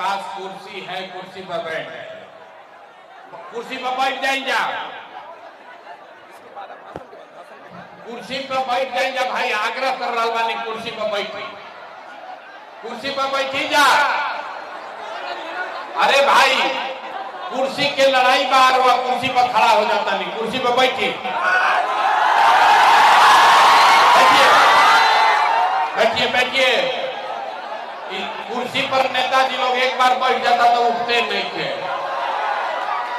पास कुर्सी है, कुर्सी पर बैठ जाए, कुर्सी पर बैठ जाइए, कुर्सी पर बैठ जाइए भाई, आग्रह कर रहा बानी, कुर्सी पर बैठी, कुर्सी पर बैठी जा। अरे भाई कुर्सी के लड़ाई बार हुआ, कुर्सी पर खड़ा हो जाता नहीं, कुर्सी पर बैठी, बैठिए बैठिए। कुर्सी पर नेताजी लोग एक बार बैठ जाता तो उठते नहीं थे,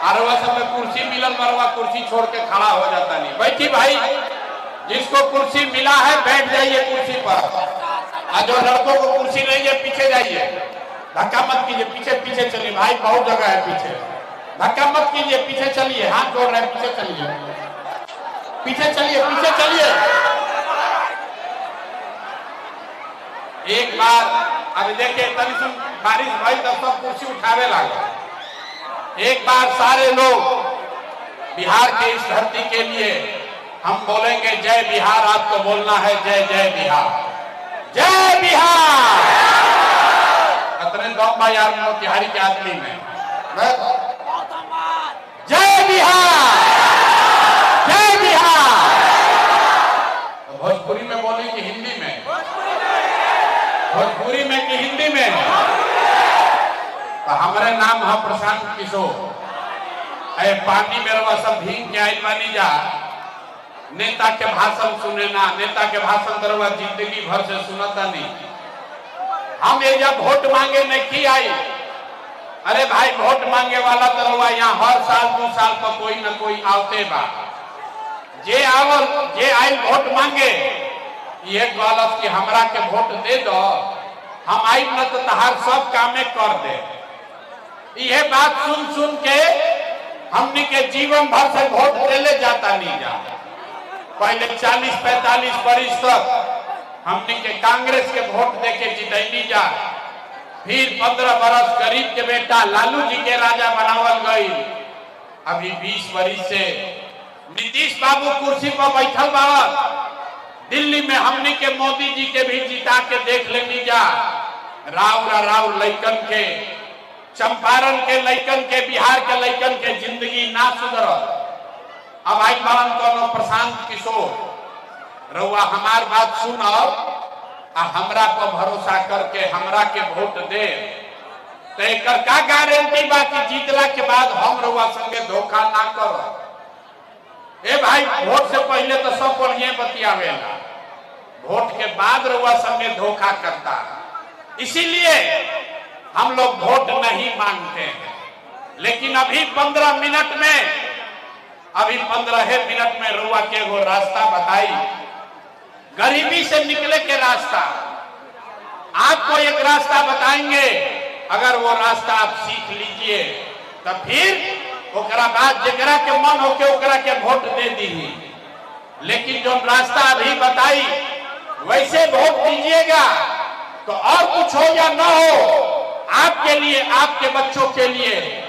अरवा सब में कुर्सी मिलन मरवा कुर्सी छोड़ के खड़ा हो जाता नहीं। बैठी भाई, जिसको कुर्सी मिला है बैठ जाइए कुर्सी पर, और जो लड़कों को कुर्सी नहीं है पीछे जाइए, धक्का मत कीजिए, पीछे पीछे चलिए भाई, बहुत जगह है पीछे, धक्का मत कीजिए, पीछे चलिए, हाथ जोड़ रहे हैं, पीछे चलिए, पीछे चलिए, पीछे चलिए। एक बार अभी देखिए, तभी सुन बारिश भाई तब सब कुर्सी उठावे लगे। एक बार सारे लोग बिहार के इस धरती के लिए हम बोलेंगे जय बिहार, आपको बोलना है जय जय बिहार, जय बिहार। अतने दम भाई यार मोतिहारी के आदमी में जय बिहार, जय बिहार। तो भोजपुरी में बोले कि हिंदी में? भोजपुरी में कि हिंदी में? तो हमारे नाम है प्रशांत किशोर। अरे पानी में रवा सब भीग के आई मानी जा, नेता के भाषण सुने ना, नेता के भाषण करवा जिंदगी भर से सुनता नहीं। हम ये जब वोट मांगे नहीं आई, अरे भाई वोट मांगे वाला तरवा यहाँ हर साल 2 साल पर कोई न कोई आवते बा, जे आवल जे आई वोट मांगे ये गलत कि हमरा के वोट दे दो, हम आई न तो तहार सब कामे कर दे। यह बात सुन सुन के हमने के जीवन भर से वोट ले जाता नहीं जा। पहले 40-45 वर्ष तक हमने के कांग्रेस के वोट दे के जितैनी जा, फिर 15 वर्ष गरीब के बेटा लालू जी के राजा बनावल गई। अभी 20 वर्ष से नीतीश बाबू कुर्सी पर बैठल बा। दिल्ली में हमने के मोदी जी के भी जिता के देख लेनी जा। राव लइकन के, चंपारण के लइकन के, बिहार के लइकन के जिंदगी ना सुधर। अब आई बालन कोनो प्रशांत किशोर रउआ हमार बात सुनब आ हमरा पर भरोसा करके हमरा के वोट दे, तो एक का गारंटी बा कि जीतला के बाद हम रउआ संगे धोखा ना करो। ए भाई वोट से पहले तो सब बढ़िया बतियावेला, वोट के बाद रउआ संगे धोखा करता। इसीलिए हम लोग वोट नहीं मांगते हैं। लेकिन अभी 15 मिनट में रउआ के वो रास्ता बताई, गरीबी से निकले के रास्ता। आपको एक रास्ता बताएंगे, अगर वो रास्ता आप सीख लीजिए तो फिर ओकरा बाद जगरा के मन होके ओकरा के वोट दे दी। लेकिन जो रास्ता अभी बताई वैसे वोट दीजिएगा तो और कुछ हो या ना हो, आपके लिए, आपके बच्चों के लिए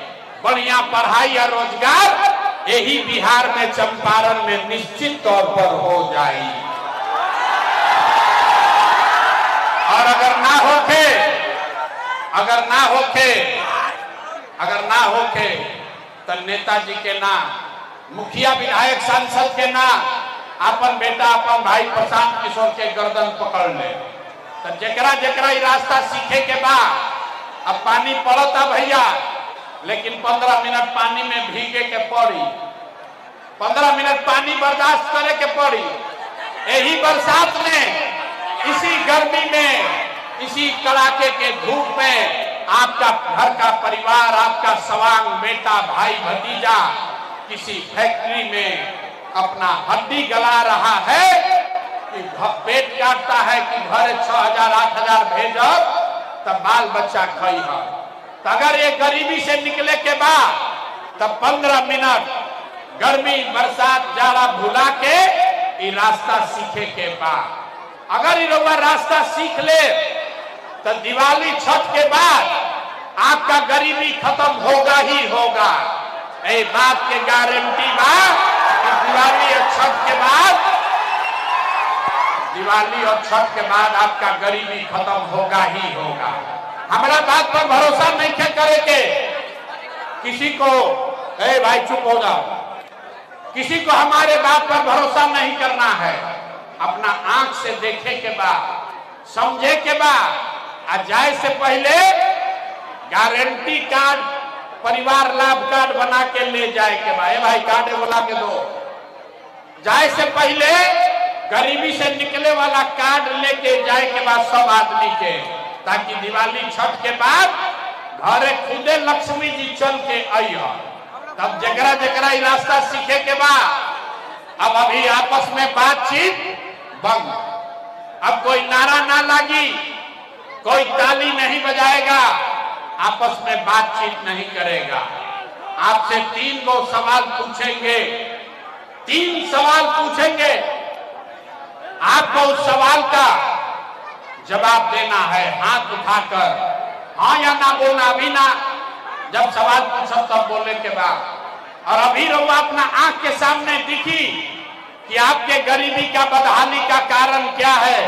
बढ़िया पढ़ाई और रोजगार यही बिहार में, चंपारण में निश्चित तौर पर हो जाएगी। और अगर ना होके तो नेताजी के ना, मुखिया विधायक सांसद के ना, अपन बेटा अपन भाई प्रशांत किशोर के गर्दन पकड़ ले। तो जकरा जकरा रास्ता सीखे के बाद, अब पानी पड़ता भैया, लेकिन 15 मिनट पानी में भीगे के पड़ी, 15 मिनट पानी बर्दाश्त करे के पड़ी। यही बरसात में, इसी गर्मी में, इसी कड़ाके के धूप में आपका घर का परिवार, आपका सवांग बेटा भाई भतीजा किसी फैक्ट्री में अपना हड्डी गला रहा है कि पेट काटता है कि घर 6,000-8,000 भेजब तब बाल बच्चा खाई है। तो अगर ये गरीबी से निकले के बाद तब 15 मिनट गर्मी बरसात जाड़ा भुला के ये रास्ता सीखे के बाद, अगर ये लोग रास्ता सीख ले तो दिवाली छठ के बाद आपका गरीबी खत्म होगा ही होगा। ये बात के गारंटी बा कि दिवाली और छठ के बाद आपका गरीबी खत्म होगा ही होगा। हमारा बात पर भरोसा नहीं किसी को, ए भाई चुप हो जाओ, किसी को हमारे बात पर भरोसा नहीं करना है। अपना आंख से देखे के बाद, समझे के बाद, और जाए से पहले गारंटी कार्ड, परिवार लाभ कार्ड बना के ले जाए के बाद, भाई कार्ड बोला के दो, जाए से पहले गरीबी से निकले वाला कार्ड लेके जाए के बाद सब आदमी के, ताकि दिवाली छठ के बाद घरे खुदे लक्ष्मी जी चल के आई हो। तब जगरा जगरा रास्ता सीखे के बाद अब अभी आपस में बातचीत बंद। अब कोई नारा ना लगी, कोई ताली नहीं बजाएगा, आपस में बातचीत नहीं करेगा। आपसे 3 गो सवाल पूछेंगे, 3 सवाल पूछेंगे, आपको उस सवाल का जवाब देना है हाथ उठाकर, हाँ या ना बोलना। अभी ना, जब सवाल पूछो तब बोलने के बाद। और अभी रहुआ अपना आंख के सामने दिखी कि आपके गरीबी का, बदहाली का कारण क्या है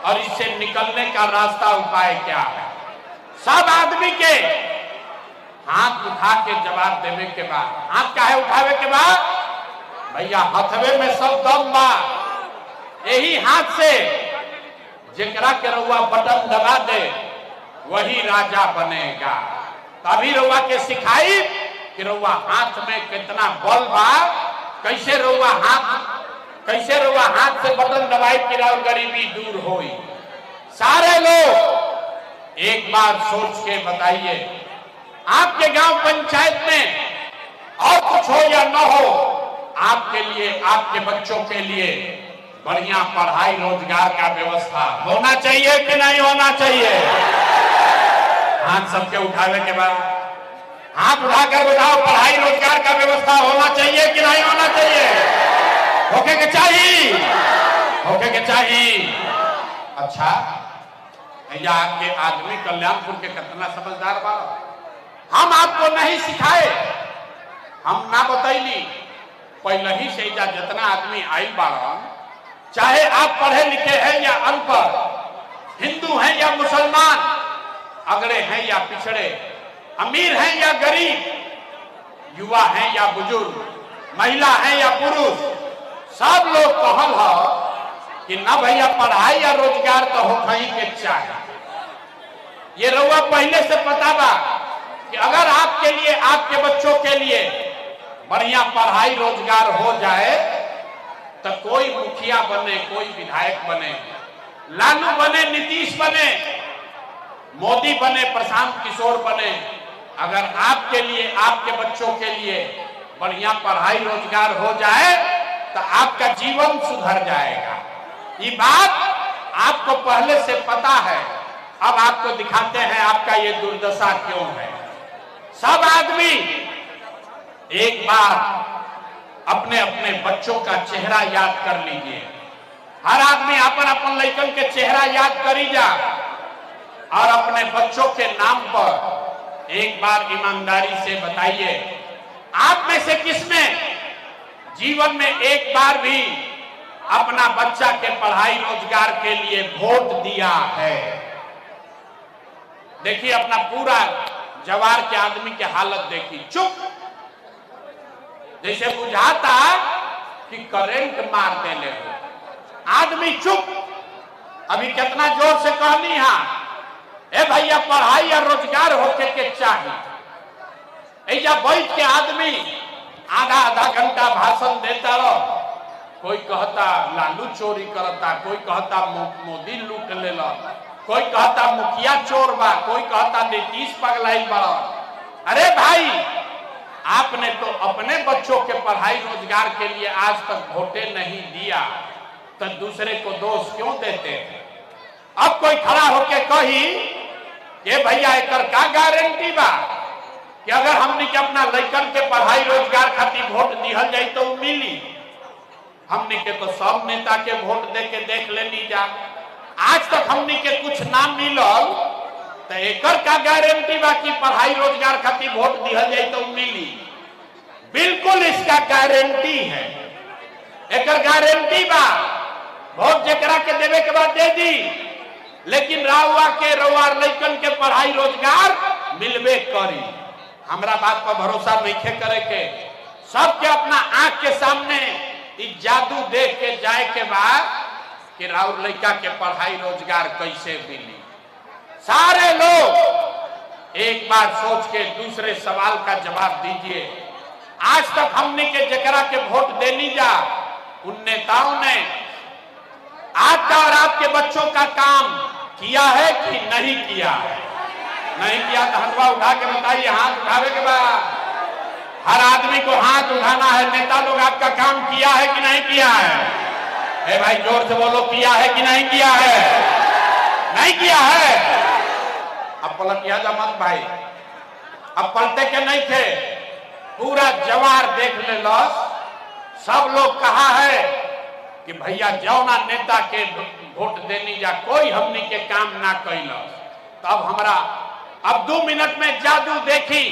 और इससे निकलने का रास्ता, उपाय क्या है। सब आदमी के हाथ उठा के जवाब देने के बाद, हाथ काहे उठावे के बाद, भैया हथवे में सब दम बा, यही हाथ से जेकरा के रउआ बटन दबा दे वही राजा बनेगा। तभी रउआ के सिखाई कि रउआ हाथ में कितना बल बा, कैसे रउआ हाथ से बटन दबाई कि गरीबी दूर होई। सारे लोग एक बार सोच के बताइए, आपके गांव पंचायत में और कुछ हो या न हो, आपके लिए, आपके बच्चों के लिए बढ़िया पढ़ाई रोजगार का व्यवस्था होना चाहिए कि नहीं होना चाहिए। हाथ सबके उठावे के बाद हाथ उठाकर बताओ, पढ़ाई रोजगार का व्यवस्था होना चाहिए कि नहीं होना चाहिए। होके के चाहिए, होके के चाहिए। अच्छा, भैया आपके आदमी कल्याणपुर के कितना समझदार बा, हम आपको नहीं सिखाए, हम ना बतैली, पहले ही से जितना आदमी आयल बारन, चाहे आप पढ़े लिखे हैं या अनपढ़, हिंदू हैं या मुसलमान, अगड़े हैं या पिछड़े, अमीर हैं या गरीब, युवा हैं या बुजुर्ग, महिला हैं या पुरुष, सब लोग कहल हो कि ना भैया पढ़ाई या रोजगार तो हो कहीं के चाहे। ये रउआ पहले से पता बा कि अगर आपके लिए, आपके बच्चों के लिए बढ़िया पढ़ाई रोजगार हो जाए तो कोई मुखिया बने, कोई विधायक बने, लालू बने, नीतीश बने, मोदी बने, प्रशांत किशोर बने, अगर आपके लिए, आपके बच्चों के लिए बढ़िया पढ़ाई रोजगार हो जाए तो आपका जीवन सुधर जाएगा। ये बात आपको पहले से पता है, अब आपको दिखाते हैं आपका ये दुर्दशा क्यों है। सब आदमी एक बार अपने अपने बच्चों का चेहरा याद कर लीजिए। हर आदमी अपन अपन लड़कन के चेहरा याद करी जा और अपने बच्चों के नाम पर एक बार ईमानदारी से बताइए, आप में से किसने जीवन में एक बार भी अपना बच्चा के पढ़ाई रोजगार के लिए वोट दिया है। देखिए अपना पूरा जवार के आदमी के हालत देखिए, चुप, जैसे बुझाता कि करंट मार देले हो। आदमी चुप। अभी कितना जोर से कहनी है, ए भैया पढ़ाई या रोजगार होके के चाहिए। ऐजा बैठ के आदमी आधा आधा घंटा भाषण देता रहो, कोई कहता लालू चोरी करता, कोई कहता मोदी लूट लेला, कोई कहता मुखिया चोर बा, कोई कहता नीतीश पगलाई बड़ा। अरे भाई, आपने तो अपने बच्चों के पढ़ाई रोजगार के लिए आज तक वोटे नहीं दिया, तो दूसरे को दोष क्यों देते हैं? अब कोई खड़ा होके कही कि भैया एकर का गारंटी बा कि अगर हमने के अपना लड़कन के पढ़ाई रोजगार खातिर वोट दिहल जाए तो मिली। हमने के तो सब नेता के वोट दे के देख लेनी जा, आज तक हमने के कुछ नाम मिलल, तो एकर का गारंटी बा कि पढ़ाई रोजगार खातिर वोट दिहल जाए तो मिली। बिल्कुल इसका गारंटी है, एकर गारंटी बा। वोट जेकरा के देवे के बाद दे दी, लेकिन राउआ के रउआ लड़कन के पढ़ाई रोजगार मिलबे करी। हमरा बात पर भरोसा नहीं करे के, सबके अपना आंख के सामने इस जादू देख के जाए के बाद कि राउर लड़का के पढ़ाई रोजगार कैसे मिली। सारे लोग एक बार सोच के दूसरे सवाल का जवाब दीजिए। आज तक हमने के जकरा के वोट देनी जा, उन नेताओं ने आपका और आपके बच्चों का काम किया है कि नहीं किया है? नहीं किया तो हथवा उठा के बताइए, हाथ उठावे के बाद हर आदमी को हाथ उठाना है। नेता लोग आपका काम किया है कि नहीं किया है? भाई जोर से बोलो, किया है कि नहीं किया है? नहीं किया है। अब पलटिया जा मत भाई, अब पलटे के नहीं थे, पूरा जवार देख ले लॉस। सब लोग कहा है कि भैया जौना नेता के वोट देनी जा, कोई हमनी के काम ना कैलस। तब हमरा अब 2 मिनट में जादू देखी,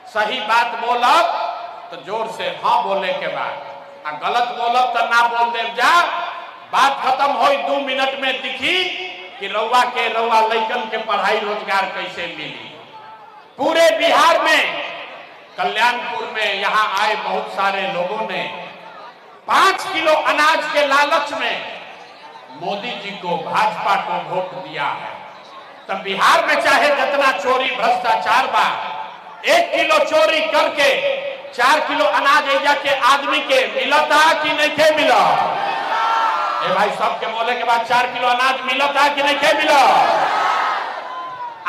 सही बात बोलब तो जोर से हाँ बोले के बाद, आ गलत बोलब तो ना बोल दे जा। बात खत्म हो, 2 मिनट में दिखी कि रउआ लइकन के पढ़ाई रोजगार कैसे मिली। पूरे बिहार में, कल्याणपुर में यहाँ आए बहुत सारे लोगों ने 5 किलो अनाज के लालच में मोदी जी को, भाजपा को वोट दिया है। तब बिहार में चाहे जितना चोरी भ्रष्टाचार बा, 1 किलो चोरी करके 4 किलो अनाज एजा के आदमी के मिलता कि नहीं के मिला? ए भाई सबके बोले के बाद 4 किलो अनाज मिलता कि नहीं के मिला?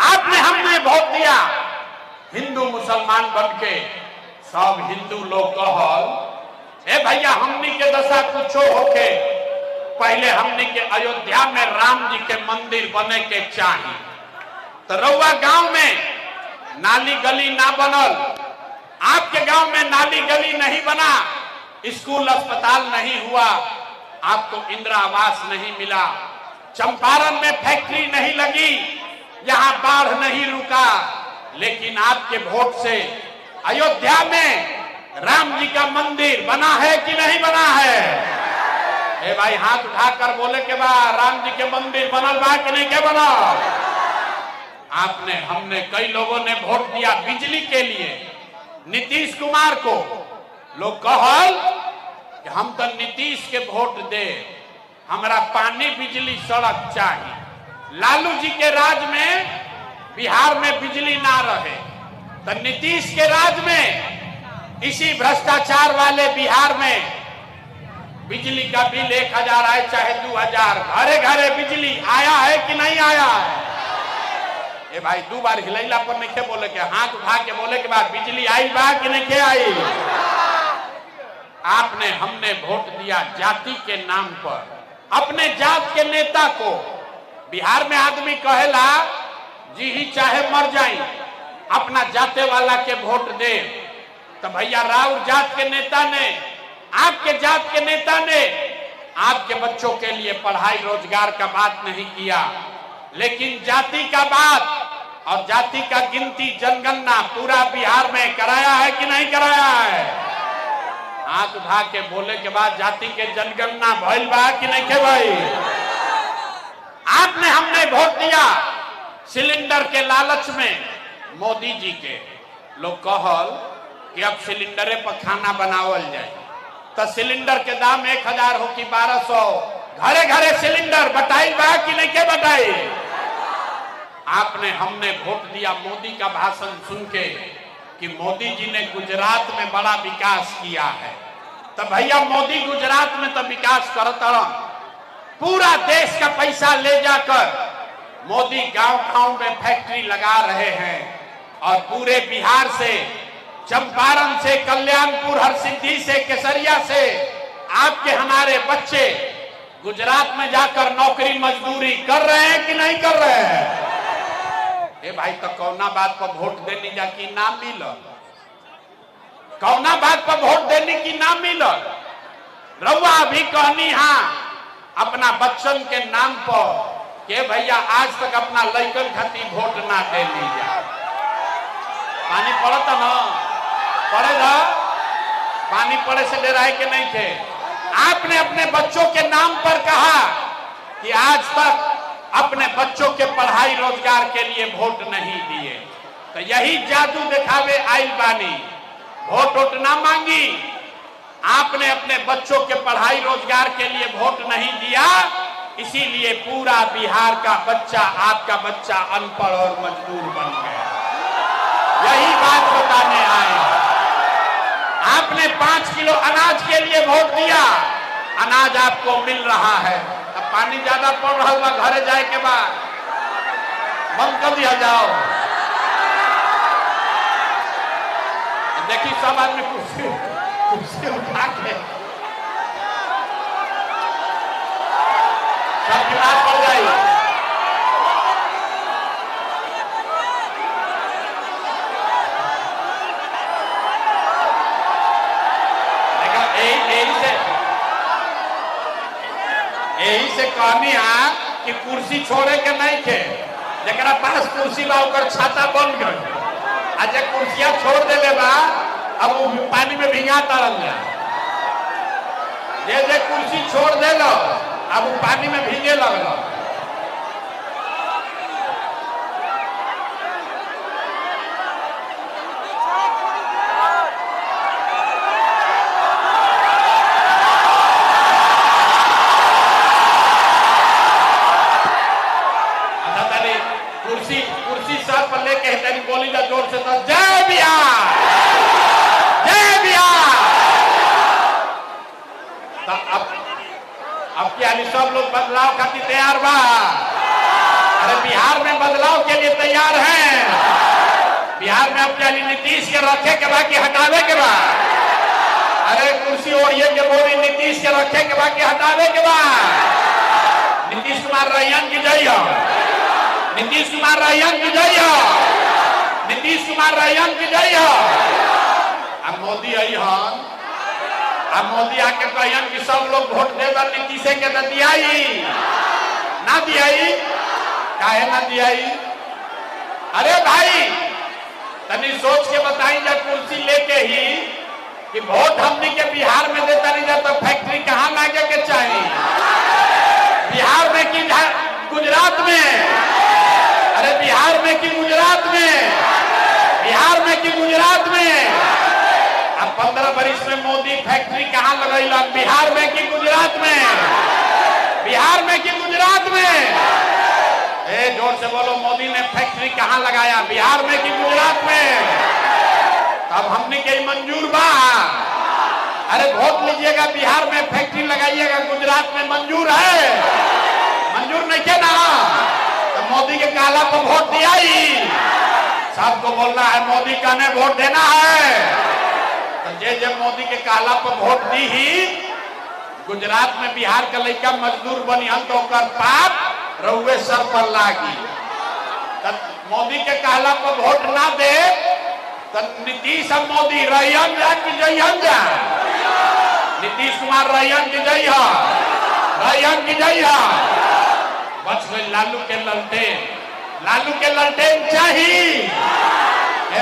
आपने हमने वोट दिया, हिंदू मुसलमान बन के सब हिंदू लोग कहल, ए भैया हमनी के दशा कुछो होके पहले हमनी के अयोध्या में राम जी के मंदिर बने के चाहिए। तो रउआ गांव में नाली गली ना बनल, आपके गांव में नाली गली नहीं बना, स्कूल अस्पताल नहीं हुआ, आपको इंदिरा आवास नहीं मिला, चंपारण में फैक्ट्री नहीं लगी, यहाँ बाढ़ नहीं रुका। लेकिन आपके वोट से अयोध्या में राम जी का मंदिर बना है कि नहीं बना है? ए भाई हाथ उठाकर बोले के बाद राम जी के मंदिर बनल बा कि नहीं के बना? आपने हमने कई लोगों ने वोट दिया बिजली के लिए, नीतीश कुमार को। लोग कहल कि हम तो नीतीश के वोट दे, हमारा पानी बिजली सड़क चाहिए। लालू जी के राज में बिहार में बिजली ना रहे, तो नीतीश के राज में इसी भ्रष्टाचार वाले बिहार में बिजली का बिल 1000 आए चाहे 2000, घरे घरे बिजली आया है कि नहीं आया है? ए भाई 2 बार हिलैला पर नहीं के बोले के, हाथ उठा के बोले के बाद बिजली आई बा कि नहीं के आई? आपने हमने वोट दिया जाति के नाम पर, अपने जात के नेता को। बिहार में आदमी कहेला जी ही चाहे मर जाए, अपना जाते वाला के वोट दे। तो भैया राउर जात के नेता ने, आपके जात के नेता ने आपके बच्चों के लिए पढ़ाई रोजगार का बात नहीं किया, लेकिन जाति का बात और जाति का गिनती जनगणना पूरा बिहार में कराया है कि नहीं कराया है? हाथ उठा के बोले के बाद जाति के जनगणना भइल बा कि नहीं के भाई? आपने हमने वोट दिया सिलेंडर के लालच में मोदी जी के। लोग कहल कि अब सिलेंडरे पर खाना बनावल जाए, तो सिलेंडर के दाम 1000 हो कि 1200, घरे घरे सिलेंडर बटाई बा कि नहीं के बटाई? आपने हमने वोट दिया मोदी का भाषण सुन के कि मोदी जी ने गुजरात में बड़ा विकास किया है। तो भैया मोदी गुजरात में तो विकास करता, पूरा देश का पैसा ले जाकर मोदी गांव गांव में फैक्ट्री लगा रहे हैं, और पूरे बिहार से, चंपारण से, कल्याणपुर, हरसिद्धि से, केसरिया से आपके हमारे बच्चे गुजरात में जाकर नौकरी मजदूरी कर रहे हैं कि नहीं कर रहे हैं? ए भाई तो कौना बात पर वोट देने जा कि ना मिलल? कौना बात पर वोट देने की ना मिलल? रउआ अभी कहनी हाँ अपना बच्चन के नाम पर के भैया आज तक अपना लइकन खातिर वोट ना देनी जा। पानी पड़ता ना पड़ेगा, पानी पड़े से डराए के नहीं थे। आपने अपने बच्चों के नाम पर कहा कि आज तक अपने बच्चों के पढ़ाई रोजगार के लिए वोट नहीं दिए। तो यही जादू दिखावे आइल बानी। वोट वोट ना मांगी, आपने अपने बच्चों के पढ़ाई रोजगार के लिए वोट नहीं दिया, इसीलिए पूरा बिहार का बच्चा, आपका बच्चा अनपढ़ और मजदूर बन गया। यही बात बताने आए। आपने 5 किलो अनाज के लिए वोट दिया, अनाज आपको मिल रहा है। अब पानी ज्यादा पड़ रहा होगा, घरे जाए के बाद बंद कर दिया जाओ। देखिए सब आदमी कुर्सी उठा के सब गिलास पड़ जाएगी। यही से कहनी है कि कुर्सी छोड़े के नहीं थे, जरा पास कुर्सी बा ओकर छाता बन गई, आज कुर्सियां छोड़ देले बा, अब वो पानी में भिंगा तरल जा। जे कुर्सी छोड़ देलो, अब वो पानी में भीगे लगलो। कुर्सी सर पर लेके तनी बोली जा जोर से, तो जय बिहार, जय बिहार। तो अब क्या सब लोग बदलाव खातिर तैयार बा? अरे बिहार में बदलाव के लिए तैयार हैं। बिहार में अब क्या नीतीश के रखे के बाद हटावे के बाद? अरे कुर्सी ओढ़िए के बोली नीतीश के रखे के बाद हटावे के बाद? नीतीश कुमार रैयन की जय हो, नीतीश कुमार रैयन की जय हो, नीतीश कुमार रैयन की जय हो। अब मोदी आई हन, अब मोदी आके कहन कि सब लोग वोट देगा नीतीश के तो दियाई ना दियाई, काहे ना दियाई? अरे भाई तनी सोच के बताई जा, कुर्सी लेके ही कि वोट हमने के बिहार में देता नहीं जाता, फैक्ट्री कहाँ लागे के चाहिए? बिहार में कि गुजरात में? अरे बिहार में कि गुजरात में? बिहार में कि गुजरात में? अब 15 वर्ष में मोदी फैक्ट्री कहाँ लगेला? बिहार में कि गुजरात में? बिहार में कि गुजरात में? ए जोर से बोलो, मोदी ने फैक्ट्री कहाँ लगाया? बिहार में कि गुजरात में? तब हमने के मंजूर बा। अरे वोट लीजिएगा, बिहार में फैक्ट्री लगाइएगा, गुजरात में मंजूर है? मंजूर नहीं है ना, तो मोदी के काला पर वोट दिया ही। सबको बोलना है मोदी का ने वोट देना है। तो जे मोदी के काला पर वोट दी ही, गुजरात में बिहार का लड़का मजदूर बनी हन तो पाप रउए सर पर लागी। मोदी के काला पर वोट ना दे तो नीतीश और मोदी रैयन जा की जयन जा, नीतीश कुमार रैयन की जय हो, रैयन की जय हो। बच गई लालू के ललटेन, लालू के ललटेन चाहिए।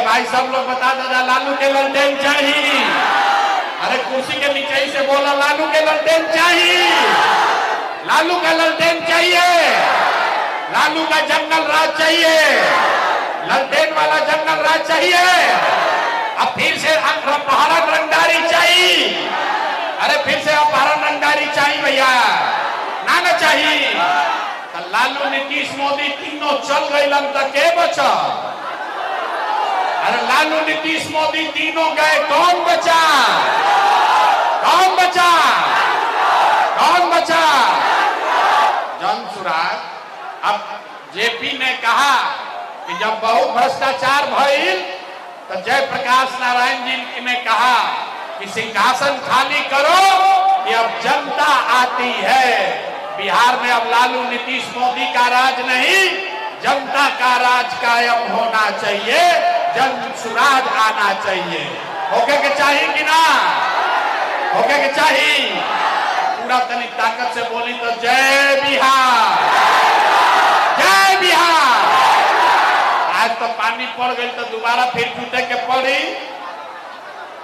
भाई सब लोग बता दो, लालू के ललटेन चाहिए। अरे कुर्सी के नीचे ही से बोला, लालू के ललटेन चाहिए, लालू का ललटेन चाहिए, लालू का जंगल राज चाहिए, ललटेन वाला जंगल राज चाहिए। अब फिर से अपहरण रंगदारी चाहिए। अरे फिर से अपहरण रंगदारी चाहिए भैया, ना चाहिए। तो लालू नीतीश मोदी तीनों चल गए तक के बचा? अरे लालू नीतीश मोदी तीनों गए, कौन बचा? कौन बचा? कौन बचा? जन सुराग। अब जेपी ने कहा कि जब बहुत भ्रष्टाचार भइल तो जयप्रकाश नारायण जी ने कहा कि सिंहासन खाली करो कि अब जनता आती है। बिहार में अब लालू नीतीश मोदी का राज नहीं, जनता का राज कायम होना चाहिए, जन सुराज आना चाहिए। होके के चाहिए कि ना? होके के चाहिए। पूरा तनी ताकत से बोली तो जय बिहार, जय बिहार। आज तो पानी पड़ गई तो दोबारा फिर छूटे के पड़ी,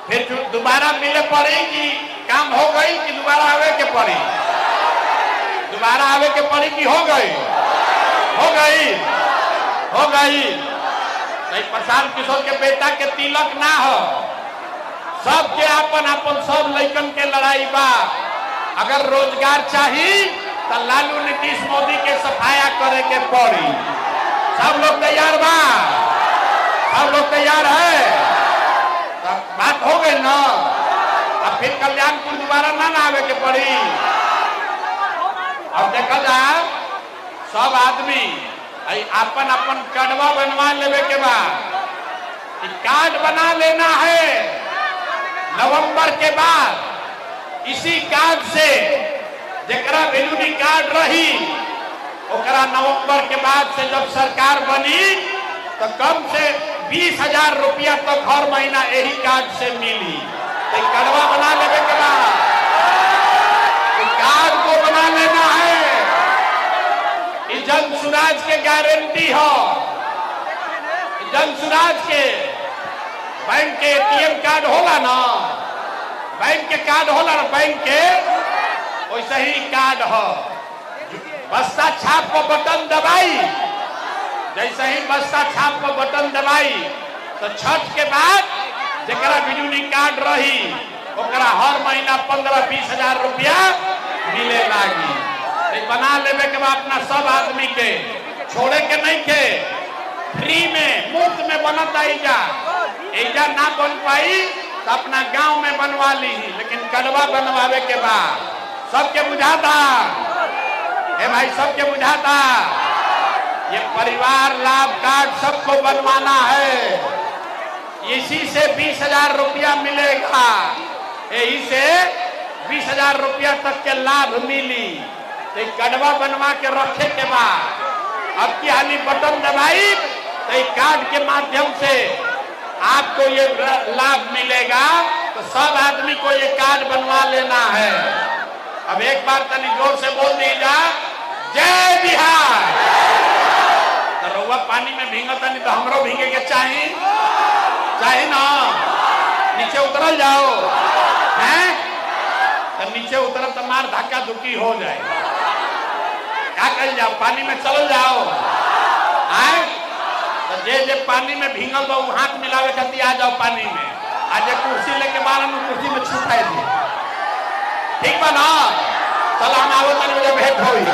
फिर दोबारा मिले पड़ी कि काम हो गई कि दोबारा आवे के पड़ी? दोबारा आवे के पड़ी कि हो गई? हो गई, हो गई। प्रशांत किशोर के बेटा के तिलक ना हो, सबके अपन अपन सब लइकन के लड़ाई बा। अगर रोजगार चाहिए तो लालू नीतीश मोदी के सफाया करे के पड़ी। सब लोग तैयार बा? सब लोग तैयार है? तो बात हो गई ना। अब फिर कल्याणपुर दोबारा ना आवे के पड़ी। अब देखा जा सब आदमी अपन अपन कार्डवा बनवा लेवे के बाद कार्ड बना लेना है नवंबर के बाद। इसी कार्ड से जरा वैल्यूडी कार्ड रही ओकरा नवंबर के बाद से जब सरकार बनी तो कम से 20,000 रुपया तक हर महीना यही कार्ड से मिली। तो कार्डवा बना लेवे के बाद कार्ड को बना लेना है। जन सुराज के गारंटी हो, जन सुराज के बैंक के एटीएम कार्ड होला ना, बैंक के कार्ड होला ना, बैंक के वैसे ही कार्ड हो। बस्ता छाप पर बटन दबाई, जैसे ही बस्ता छाप पर बटन दबाई तो छठ के बाद जरा बिजली कार्ड रही ओकरा हर महीना 15-20 हजार रुपया मिले लागी। बना लेवे के बाद अपना सब आदमी के छोड़े के नहीं के फ्री में मुफ्त में बनता एजा ना बन पाई तो अपना गांव में बनवा ली। लेकिन कार्डवा बनवावे के बाद सबके बुझाता है भाई, सबके बुझाता ये परिवार लाभ कार्ड सबको बनवाना है। इसी से 20,000 रुपया मिलेगा, यही से 20,000 रुपया तक के लाभ मिली। तो कार्डवा बनवा के रखे के बाद अब की हाली बटन दबाई तो कार्ड के माध्यम से आपको ये लाभ मिलेगा। तो सब आदमी को ये कार्ड बनवा लेना है। अब एक बार तनी जोर से बोल दीजा जय बिहार। तो रउआ पानी में भींगता नहीं तो हमरो भीगे के चाहिए ना। नीचे उतरल जाओ हैं तो नीचे उतर तो मार धक्का धुक्की हो जाए। क्या कर जाओ पानी में चल जाओ आए तो जे पानी में भींगल बा हाथ मिलावे खातिर आ जाओ पानी में। आज कुर्सी लेके बारह कुर्सी में छुपाई दी, ठीक बा ना। चल हम आवत भेंट होई।